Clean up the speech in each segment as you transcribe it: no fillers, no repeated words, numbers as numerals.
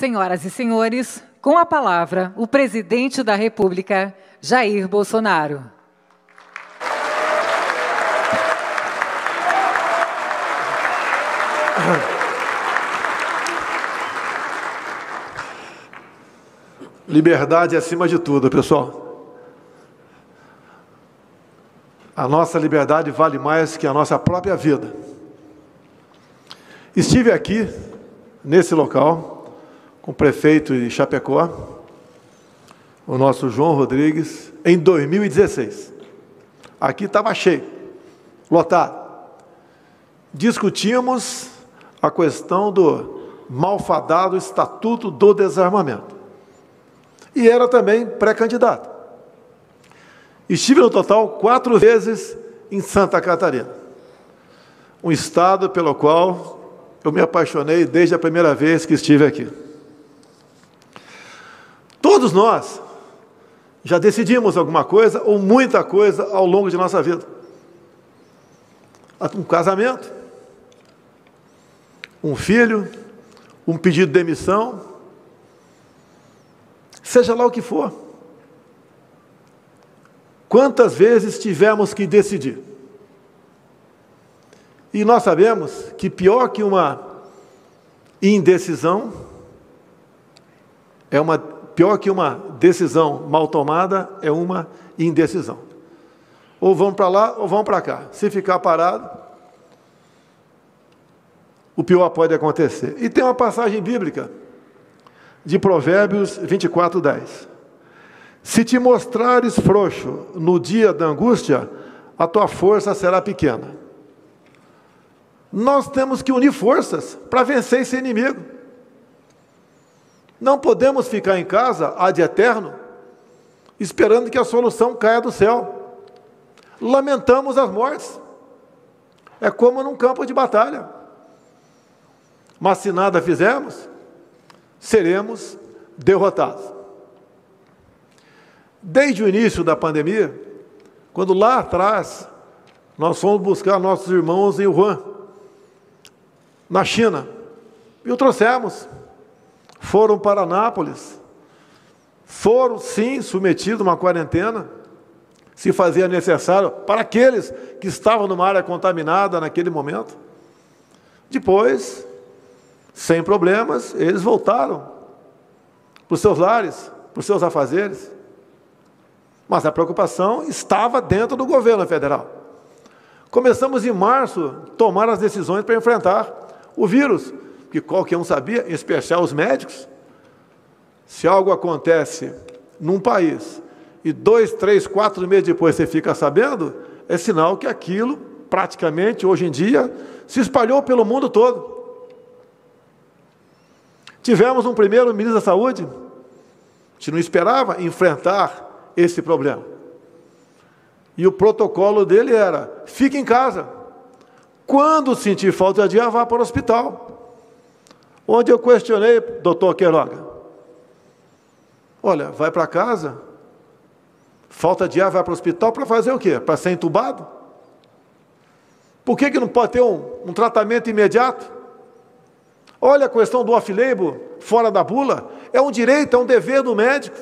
Senhoras e senhores, com a palavra, o presidente da República, Jair Bolsonaro. Liberdade acima de tudo, pessoal. A nossa liberdade vale mais que a nossa própria vida. Estive aqui, nesse local, com o prefeito de Chapecó, o nosso João Rodrigues, em 2016. Aqui estava cheio, lotado. Discutimos a questão do malfadado Estatuto do Desarmamento. E era também pré-candidato. Estive no total 4 vezes em Santa Catarina, um estado pelo qual eu me apaixonei desde a primeira vez que estive aqui. Todos nós já decidimos alguma coisa ou muita coisa ao longo de nossa vida. Um casamento, um filho, um pedido de demissão, seja lá o que for. Quantas vezes tivemos que decidir? E nós sabemos que pior que uma indecisão, pior que uma decisão mal tomada, é uma indecisão. Ou vão para lá ou vão para cá. Se ficar parado, o pior pode acontecer. E tem uma passagem bíblica de Provérbios 24:10. Se te mostrares frouxo no dia da angústia, a tua força será pequena. Nós temos que unir forças para vencer esse inimigo. Não podemos ficar em casa, ad eterno, esperando que a solução caia do céu. Lamentamos as mortes. É como num campo de batalha. Mas se nada fizermos, seremos derrotados. Desde o início da pandemia, quando lá atrás nós fomos buscar nossos irmãos em Wuhan, na China, e o trouxemos. Foram para Nápoles, foram sim submetidos a uma quarentena, se fazia necessário para aqueles que estavam numa área contaminada naquele momento. Depois, sem problemas, eles voltaram para os seus lares, para os seus afazeres. Mas a preocupação estava dentro do governo federal. Começamos em março a tomar as decisões para enfrentar o vírus, que qualquer um sabia, em especial os médicos. Se algo acontece num país e 2, 3, 4 meses depois você fica sabendo, é sinal que aquilo, praticamente, hoje em dia, se espalhou pelo mundo todo. Tivemos um primeiro ministro da Saúde, a gente não esperava enfrentar esse problema. E o protocolo dele era, fique em casa. Quando sentir falta de ar, vá para o hospital. Onde eu questionei, doutor Queiroga, olha, vai para casa, falta de ar, vai para o hospital para fazer o quê? Para ser entubado? Por que não pode ter um tratamento imediato? Olha a questão do off-label, fora da bula, é um direito, é um dever do médico.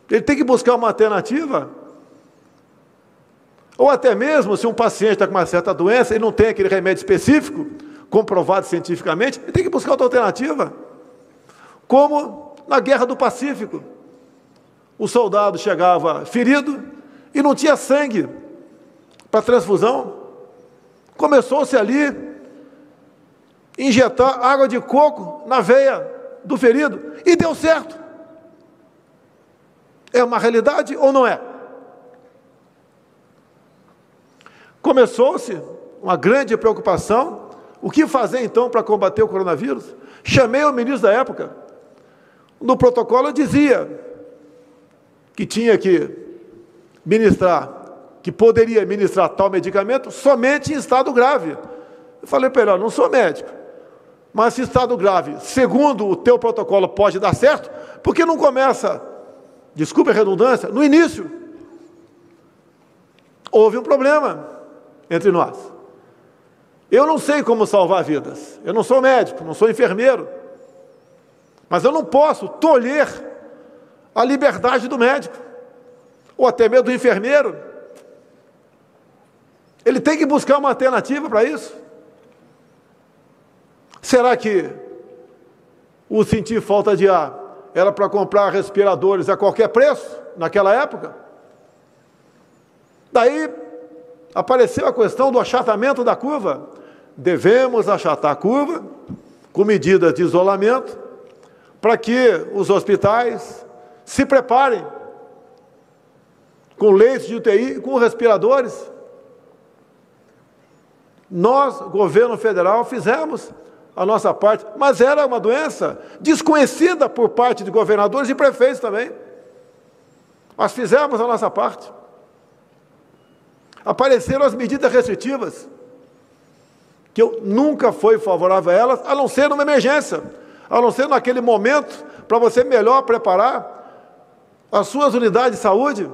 Ele tem que buscar uma alternativa. Ou até mesmo, se um paciente está com uma certa doença e não tem aquele remédio específico, comprovado cientificamente, ele tem que buscar outra alternativa. Como na Guerra do Pacífico. O soldado chegava ferido e não tinha sangue para transfusão. Começou-se ali injetar água de coco na veia do ferido e deu certo. É uma realidade ou não é? Começou-se uma grande preocupação. O que fazer, então, para combater o coronavírus? Chamei o ministro da época. No protocolo dizia que tinha que ministrar, que poderia ministrar tal medicamento somente em estado grave. Eu falei para ele, não sou médico, mas se estado grave, segundo o teu protocolo, pode dar certo, por que não começa, desculpe a redundância, no início? Houve um problema entre nós. Eu não sei como salvar vidas. Eu não sou médico, não sou enfermeiro. Mas eu não posso tolher a liberdade do médico, ou até mesmo do enfermeiro. Ele tem que buscar uma alternativa para isso. Será que o sentir falta de ar era para comprar respiradores a qualquer preço, naquela época? Daí apareceu a questão do achatamento da curva. Devemos achatar a curva com medidas de isolamento para que os hospitais se preparem com leitos de UTI e com respiradores. Nós, governo federal, fizemos a nossa parte, mas era uma doença desconhecida por parte de governadores e prefeitos também. Nós fizemos a nossa parte. Apareceram as medidas restritivas, que eu nunca fui favorável a elas, a não ser numa emergência, a não ser naquele momento, para você melhor preparar as suas unidades de saúde.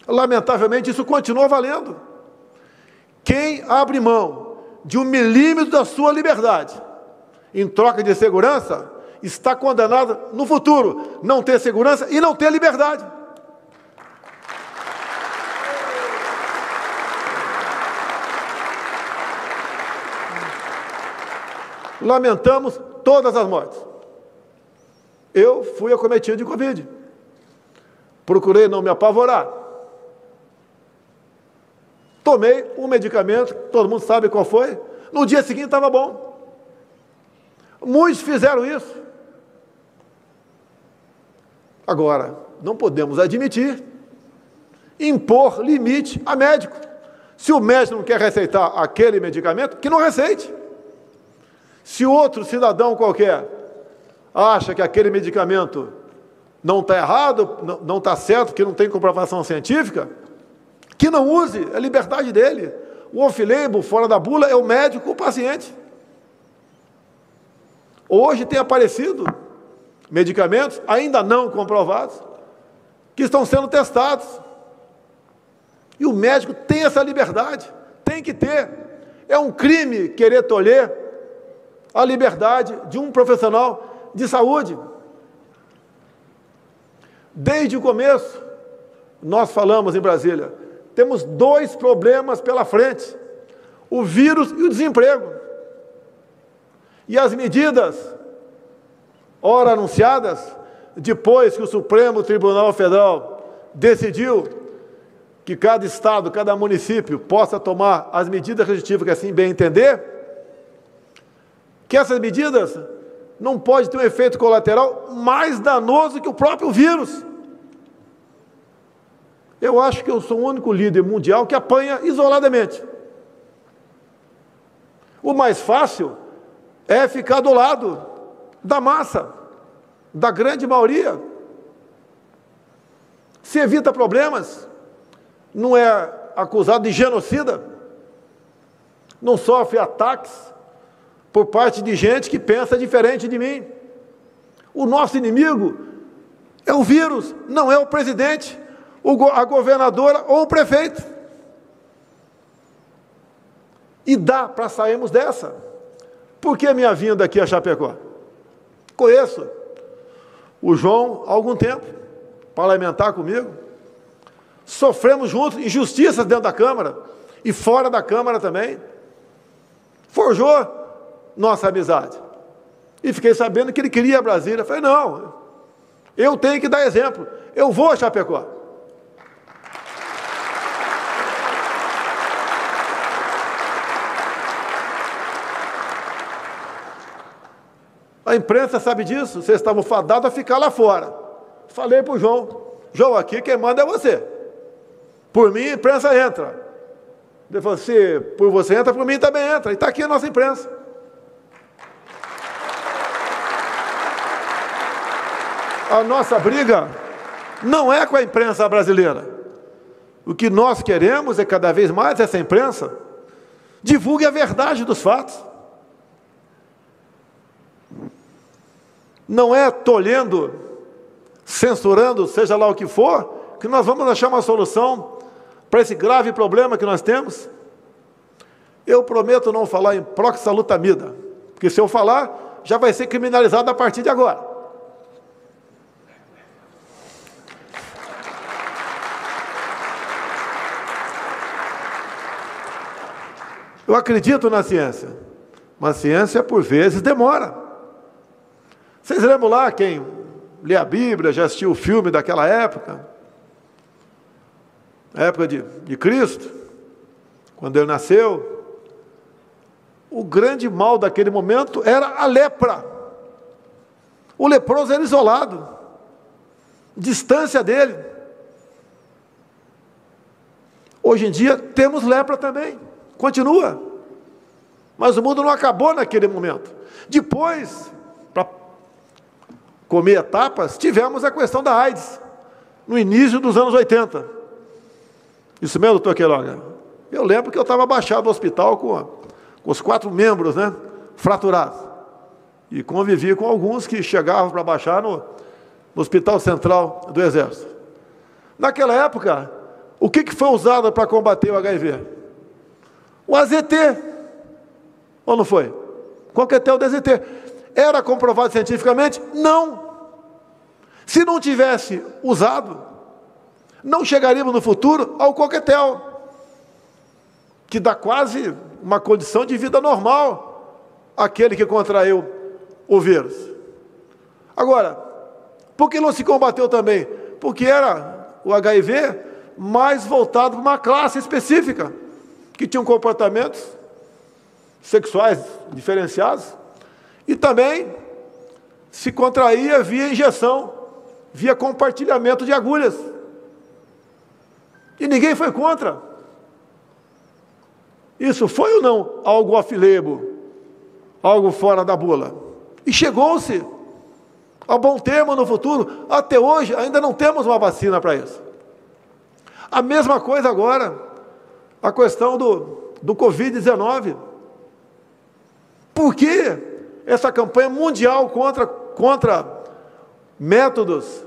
Lamentavelmente, isso continua valendo. Quem abre mão de 1 milímetro da sua liberdade em troca de segurança, está condenado no futuro não ter segurança e não ter liberdade. Lamentamos todas as mortes. Eu fui acometido de Covid. Procurei não me apavorar. Tomei um medicamento, todo mundo sabe qual foi. No dia seguinte estava bom. Muitos fizeram isso. Agora, não podemos admitir impor limite a médico. Se o médico não quer receitar aquele medicamento, que não receite. Se outro cidadão qualquer acha que aquele medicamento não está errado, não está certo, que não tem comprovação científica, que não use, é a liberdade dele. O off-label, fora da bula, é o médico, o paciente. Hoje tem aparecido medicamentos ainda não comprovados, que estão sendo testados. E o médico tem essa liberdade, tem que ter. É um crime querer tolher a liberdade de um profissional de saúde. Desde o começo, nós falamos em Brasília, temos 2 problemas pela frente: o vírus e o desemprego. E as medidas, ora anunciadas, depois que o Supremo Tribunal Federal decidiu que cada estado, cada município possa tomar as medidas restritivas que assim bem entender, que essas medidas não podem ter um efeito colateral mais danoso que o próprio vírus. Eu acho que eu sou o único líder mundial que apanha isoladamente. O mais fácil é ficar do lado da massa, da grande maioria. Se evita problemas, não é acusado de genocida, não sofre ataques por parte de gente que pensa diferente de mim. O nosso inimigo é o vírus, não é o presidente, a governadora ou o prefeito. E dá para sairmos dessa. Por que minha vinda aqui a Chapecó? Conheço o João há algum tempo, parlamentar comigo. Sofremos juntos injustiças dentro da Câmara e fora da Câmara também. Forjou nossa amizade. E fiquei sabendo que ele queria Brasília. Falei, não, eu tenho que dar exemplo. Eu vou a Chapecó. A imprensa sabe disso, vocês estavam fadados a ficar lá fora. Falei para o João, aqui quem manda é você. Por mim, a imprensa entra. Ele falou, se por você entra, por mim também entra. E está aqui a nossa imprensa. A nossa briga não é com a imprensa brasileira. O que nós queremos é cada vez mais essa imprensa divulgue a verdade dos fatos. Não é tolhendo, censurando, seja lá o que for, que nós vamos achar uma solução para esse grave problema que nós temos. Eu prometo não falar em proxalutamida, porque se eu falar, já vai ser criminalizado a partir de agora. Eu acredito na ciência, mas a ciência, por vezes, demora. Vocês lembram lá, quem lê a Bíblia, já assistiu o filme daquela época? A época de Cristo, quando ele nasceu. O grande mal daquele momento era a lepra. O leproso era isolado, distância dele. Hoje em dia temos lepra também, continua. Mas o mundo não acabou naquele momento. Depois, para comer etapas, tivemos a questão da AIDS, no início dos anos 80. Isso mesmo, doutor Queiroga? Eu lembro que eu estava abaixado no hospital com os 4 membros, né, fraturados. E convivi com alguns que chegavam para baixar no Hospital Central do Exército. Naquela época, o que foi usado para combater o HIV? O AZT. Ou não foi? Coquetel do AZT. Era comprovado cientificamente? Não. Se não tivesse usado, não chegaríamos no futuro ao coquetel, que dá quase uma condição de vida normal àquele que contraiu o vírus. Agora, por que não se combateu também? Porque era o HIV mais voltado para uma classe específica, que tinham comportamentos sexuais diferenciados, e também se contraía via injeção, via compartilhamento de agulhas. E ninguém foi contra. Isso foi ou não algo off-label, algo fora da bula? E chegou-se a bom termo no futuro. Até hoje ainda não temos uma vacina para isso. A mesma coisa agora, a questão do Covid-19. Por que essa campanha mundial contra métodos,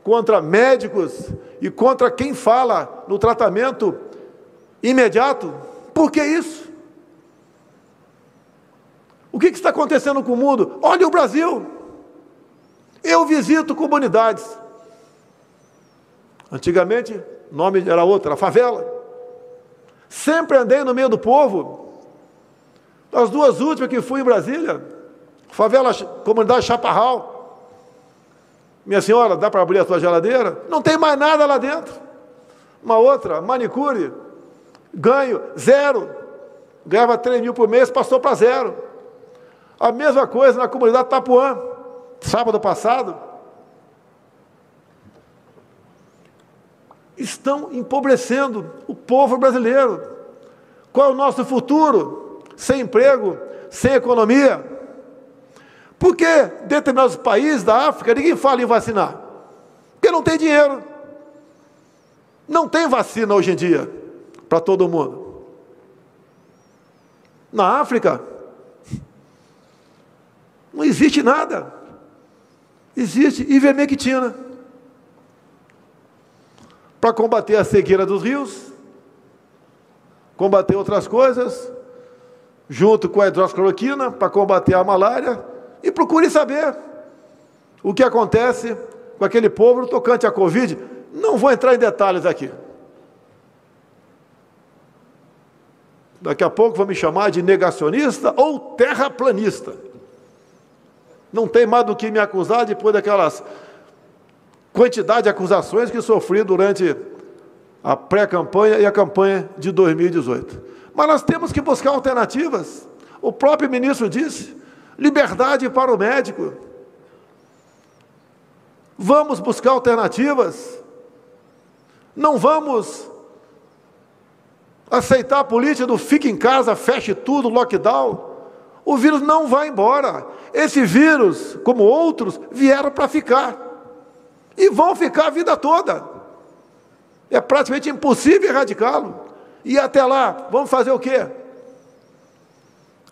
contra médicos e contra quem fala no tratamento imediato? Por que isso? O que está acontecendo com o mundo? Olha o Brasil. Eu visito comunidades. Antigamente, o nome era outro, era favela. Sempre andei no meio do povo. As 2 últimas que fui em Brasília, favela, comunidade Chaparral. Minha senhora, dá para abrir a sua geladeira? Não tem mais nada lá dentro. Uma outra, manicure, ganho, 0. Ganhava 3 mil por mês, passou para 0. A mesma coisa na comunidade Tapuã, sábado passado. Estão empobrecendo o povo brasileiro. Qual é o nosso futuro? Sem emprego, sem economia. Por que em determinados países da África ninguém fala em vacinar? Porque não tem dinheiro. Não tem vacina hoje em dia para todo mundo. Na África não existe nada. Existe ivermectina para combater a sequeira dos rios, combater outras coisas, junto com a hidroxicloroquina, para combater a malária. E procure saber o que acontece com aquele povo tocante à Covid. Não vou entrar em detalhes aqui. Daqui a pouco vão me chamar de negacionista ou terraplanista. Não tem mais do que me acusar depois daquelas quantidade de acusações que sofri durante a pré-campanha e a campanha de 2018. Mas nós temos que buscar alternativas. O próprio ministro disse, liberdade para o médico. Vamos buscar alternativas. Não vamos aceitar a política do fique em casa, feche tudo, lockdown. O vírus não vai embora. Esse vírus, como outros, vieram para ficar. E vão ficar a vida toda. É praticamente impossível erradicá-lo. E até lá, vamos fazer o quê?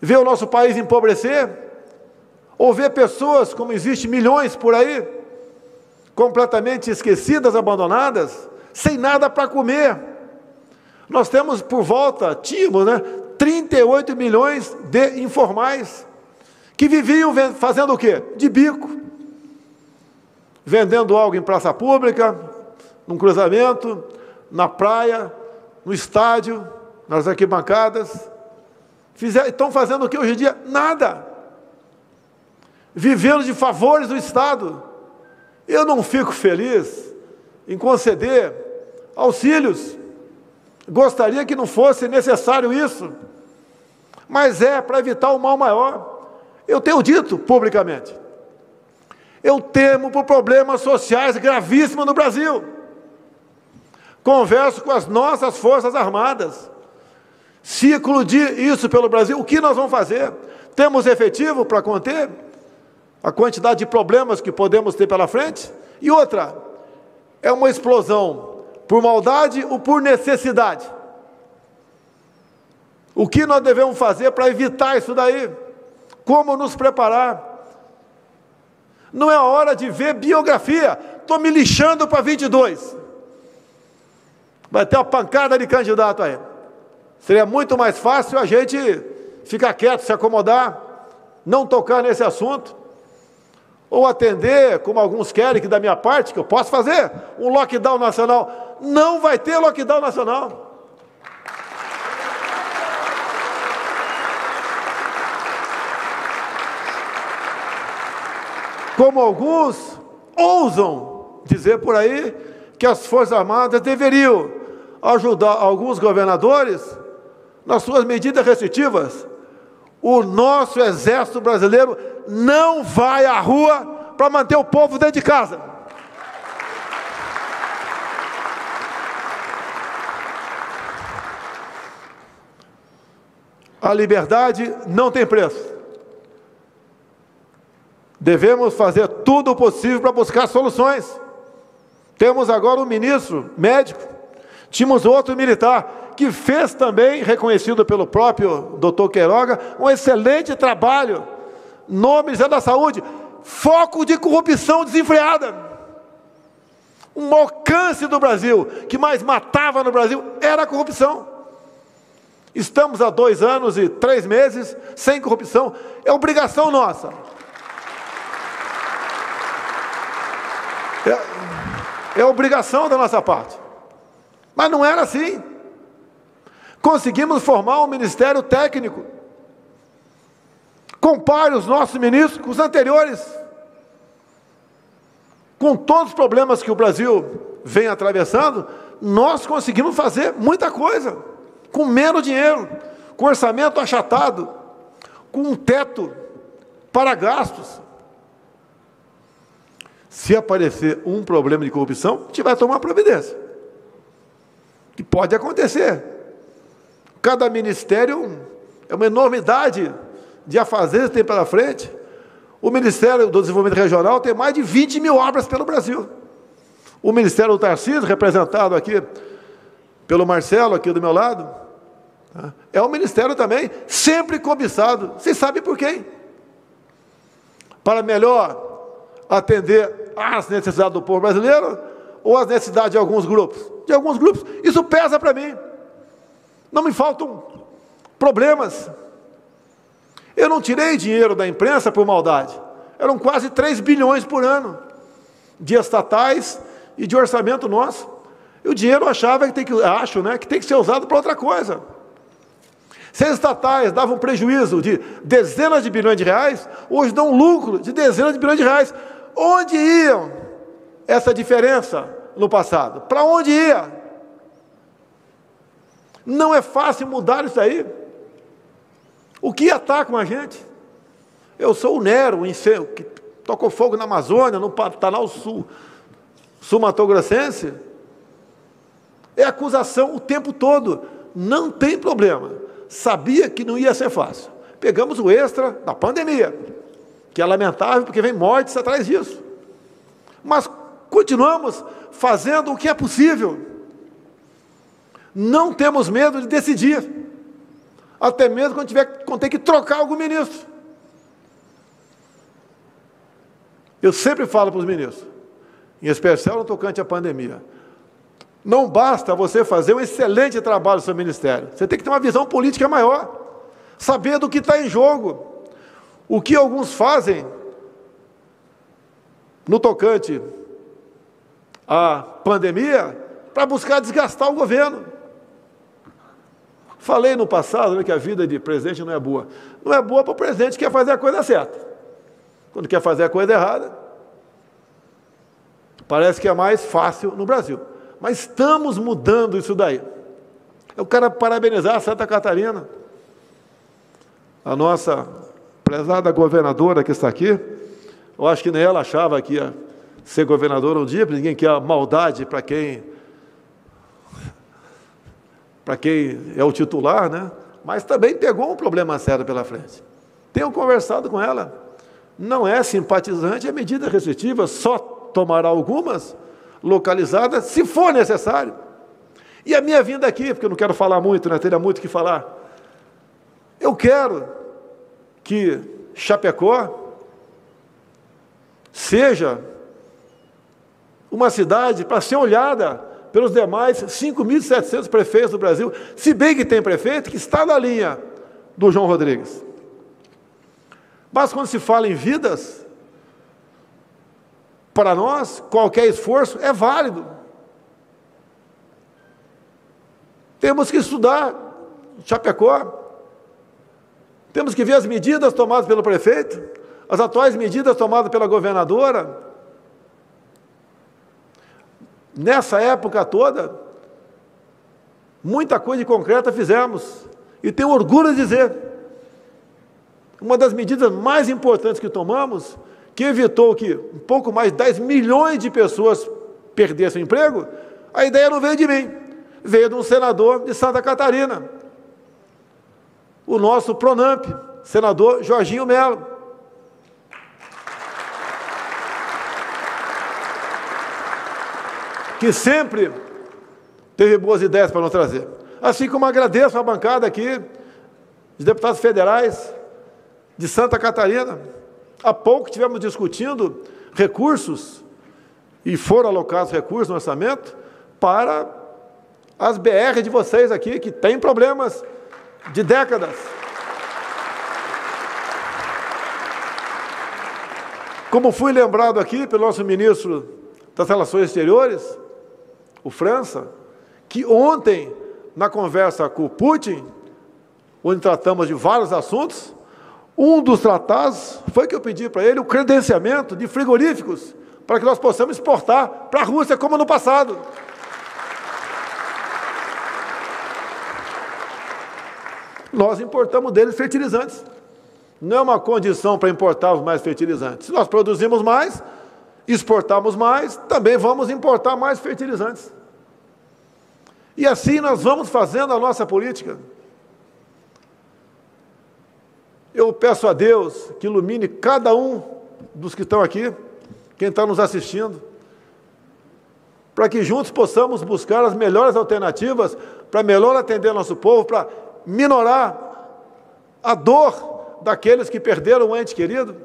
Ver o nosso país empobrecer? Ou ver pessoas, como existe milhões por aí, completamente esquecidas, abandonadas, sem nada para comer? Nós temos tínhamos, 38 milhões de informais, que viviam fazendo o quê? De bico. Vendendo algo em praça pública, num cruzamento, na praia, no estádio, nas arquibancadas. Estão fazendo o que hoje em dia? Nada. Vivendo de favores do Estado. Eu não fico feliz em conceder auxílios. Gostaria que não fosse necessário isso. Mas é para evitar o mal maior. Eu tenho dito publicamente. Eu temo por problemas sociais gravíssimos no Brasil. Converso com as nossas Forças Armadas. Se eclodir isso pelo Brasil, o que nós vamos fazer? Temos efetivo para conter a quantidade de problemas que podemos ter pela frente? E outra, é uma explosão por maldade ou por necessidade? O que nós devemos fazer para evitar isso daí? Como nos preparar? Não é a hora de ver biografia. Estou me lixando para 22. Vai ter uma pancada de candidato aí. Seria muito mais fácil a gente ficar quieto, se acomodar, não tocar nesse assunto, ou atender, como alguns querem, que da minha parte, que eu posso fazer, um lockdown nacional. Não vai ter lockdown nacional. Como alguns ousam dizer por aí que as Forças Armadas deveriam ajudar alguns governadores nas suas medidas restritivas. O nosso Exército Brasileiro não vai à rua para manter o povo dentro de casa. A liberdade não tem preço. Devemos fazer tudo o possível para buscar soluções. Temos agora um ministro médico, tínhamos outro militar, que fez também, reconhecido pelo próprio doutor Queiroga, um excelente trabalho no Ministério da Saúde. Foco de corrupção desenfreada. Um alcance do Brasil, que mais matava no Brasil, era a corrupção. Estamos há 2 anos e 3 meses sem corrupção. É obrigação nossa. É obrigação da nossa parte. Mas não era assim. Conseguimos formar um ministério técnico. Compare os nossos ministros com os anteriores. Com todos os problemas que o Brasil vem atravessando, nós conseguimos fazer muita coisa. Com menos dinheiro, com orçamento achatado, com um teto para gastos. Se aparecer um problema de corrupção, a gente vai tomar providência. Que pode acontecer. Cada ministério é uma enormidade de afazeres que tem pela frente. O Ministério do Desenvolvimento Regional tem mais de 20 mil obras pelo Brasil. O Ministério do Tarcísio, representado aqui pelo Marcelo, aqui do meu lado, é um ministério também sempre cobiçado. Vocês sabem por quê? Para melhor atender às necessidades do povo brasileiro ou às necessidades de alguns grupos? De alguns grupos. Isso pesa para mim. Não me faltam problemas. Eu não tirei dinheiro da imprensa por maldade. Eram quase 3 bilhões por ano de estatais e de orçamento nosso. E o dinheiro eu achava que que tem que ser usado para outra coisa. Se as estatais davam prejuízo de dezenas de bilhões de reais, hoje dão lucro de dezenas de bilhões de reais. Onde iam essa diferença no passado? Para onde ia? Não é fácil mudar isso aí. O que atacam a gente? Eu sou o Nero, que tocou fogo na Amazônia, no Pantanal Sul-Mato-Grossense. É acusação o tempo todo. Não tem problema. Sabia que não ia ser fácil. Pegamos o extra da pandemia, que é lamentável porque vem mortes atrás disso. Mas continuamos fazendo o que é possível. Não temos medo de decidir, até mesmo quando ter que trocar algum ministro. Eu sempre falo para os ministros, em especial no tocante à pandemia, não basta você fazer um excelente trabalho no seu ministério, você tem que ter uma visão política maior, saber do que está em jogo. o que alguns fazem no tocante à pandemia para buscar desgastar o governo. Falei no passado, né, que a vida de presidente não é boa. Não é boa para o presidente que quer fazer a coisa certa. Quando quer fazer a coisa errada, parece que é mais fácil no Brasil. Mas estamos mudando isso daí. Eu quero parabenizar a Santa Catarina, a nossa prezada governadora que está aqui. Eu acho que nem ela achava que ia ser governadora um dia, porque ninguém quer maldade para quem é o titular, né? Mas também pegou um problema sério pela frente. Tenho conversado com ela. Não é simpatizante, é medida restritiva, só tomará algumas localizadas, se for necessário. E a minha vinda aqui, porque eu não quero falar muito, né? Teria muito o que falar. Eu quero que Chapecó seja uma cidade para ser olhada pelos demais 5.700 prefeitos do Brasil, se bem que tem prefeito que está na linha do João Rodrigues. Mas quando se fala em vidas, para nós, qualquer esforço é válido. Temos que estudar Chapecó, temos que ver as medidas tomadas pelo prefeito, as atuais medidas tomadas pela governadora. Nessa época toda, muita coisa concreta fizemos, e tenho orgulho de dizer, uma das medidas mais importantes que tomamos, que evitou que um pouco mais de 10 milhões de pessoas perdessem o emprego, a ideia não veio de mim, veio de um senador de Santa Catarina, o nosso Pronamp, senador Jorginho Melo. Que sempre teve boas ideias para nos trazer. Assim como agradeço a bancada aqui, de deputados federais de Santa Catarina. Há pouco estivemos discutindo recursos, e foram alocados recursos no orçamento, para as BR de vocês aqui, que têm problemas de décadas. Como fui lembrado aqui pelo nosso ministro das Relações Exteriores, o França, que ontem, na conversa com o Putin, onde tratamos de vários assuntos, um dos tratados foi que eu pedi para ele o credenciamento de frigoríficos, para que nós possamos exportar para a Rússia, como no passado. Nós importamos deles fertilizantes. Não é uma condição para importarmos mais fertilizantes. Se nós produzimos mais, exportamos mais, também vamos importar mais fertilizantes. E assim nós vamos fazendo a nossa política. Eu peço a Deus que ilumine cada um dos que estão aqui, quem está nos assistindo, para que juntos possamos buscar as melhores alternativas para melhor atender nosso povo, para minorar a dor daqueles que perderam um ente querido.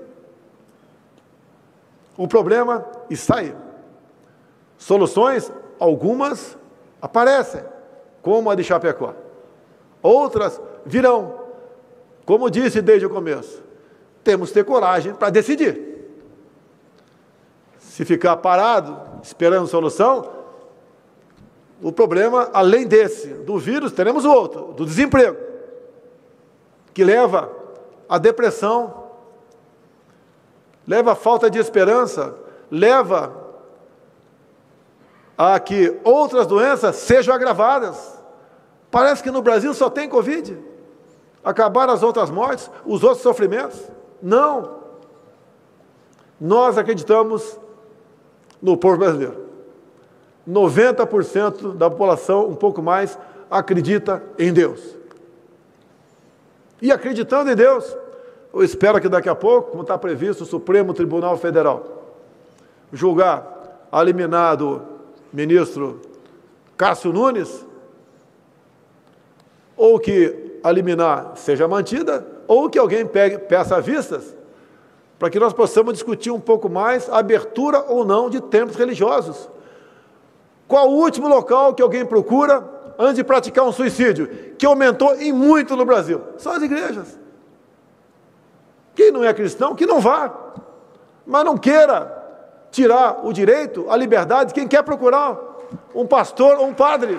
O problema está aí. Soluções, algumas aparecem, como a de Chapecó. Outras virão. Como disse desde o começo, temos que ter coragem para decidir. Se ficar parado, esperando solução, o problema, além desse, do vírus, teremos o outro, do desemprego, que leva à depressão, leva à falta de esperança, leva a que outras doenças sejam agravadas. Parece que no Brasil só tem Covid. Acabaram as outras mortes, os outros sofrimentos? Não. Nós acreditamos no povo brasileiro. 90% da população, um pouco mais, acredita em Deus. E acreditando em Deus, eu espero que daqui a pouco, como está previsto, o Supremo Tribunal Federal julgar a liminar do ministro Cássio Nunes, ou que a liminar seja mantida, ou que alguém peça vistas, para que nós possamos discutir um pouco mais a abertura ou não de templos religiosos. Qual o último local que alguém procura antes de praticar um suicídio, que aumentou em muito no Brasil? São as igrejas. Quem não é cristão, que não vá. Mas não queira tirar o direito, a liberdade de quem quer procurar um pastor ou um padre.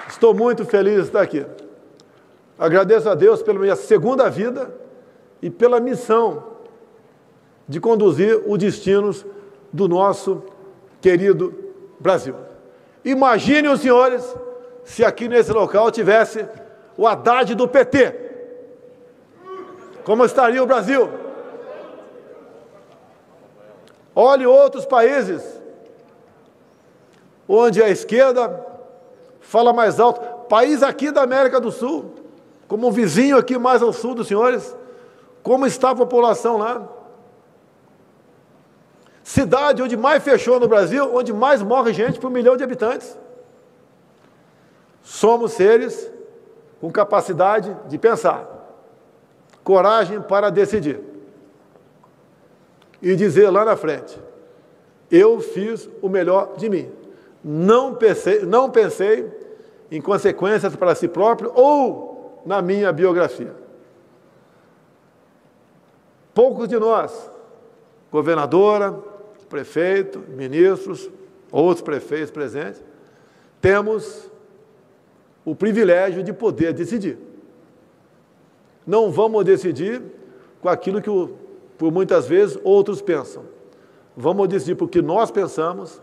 Estou muito feliz de estar aqui. Agradeço a Deus pela minha segunda vida e pela missão de conduzir os destinos do nosso querido Brasil. Imaginem os senhores se aqui nesse local tivesse o Haddad do PT. Como estaria o Brasil? Olhe outros países onde a esquerda fala mais alto. País aqui da América do Sul, como um vizinho aqui mais ao sul dos senhores, como está a população lá? Cidade onde mais fechou no Brasil, onde mais morre gente por 1 milhão de habitantes. Somos seres com capacidade de pensar, coragem para decidir e dizer lá na frente: eu fiz o melhor de mim. Não pensei em consequências para si próprio ou na minha biografia. Poucos de nós, governadora, prefeito, ministros, outros prefeitos presentes, temos o privilégio de poder decidir. Não vamos decidir com aquilo que, por muitas vezes, outros pensam. Vamos decidir porque nós pensamos,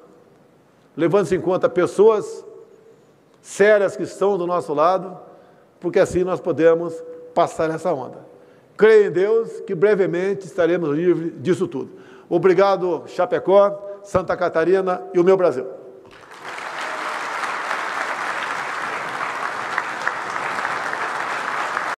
levando-se em conta pessoas sérias que estão do nosso lado, porque assim nós podemos passar essa onda. Creio em Deus que brevemente estaremos livres disso tudo. Obrigado, Chapecó, Santa Catarina e o meu Brasil.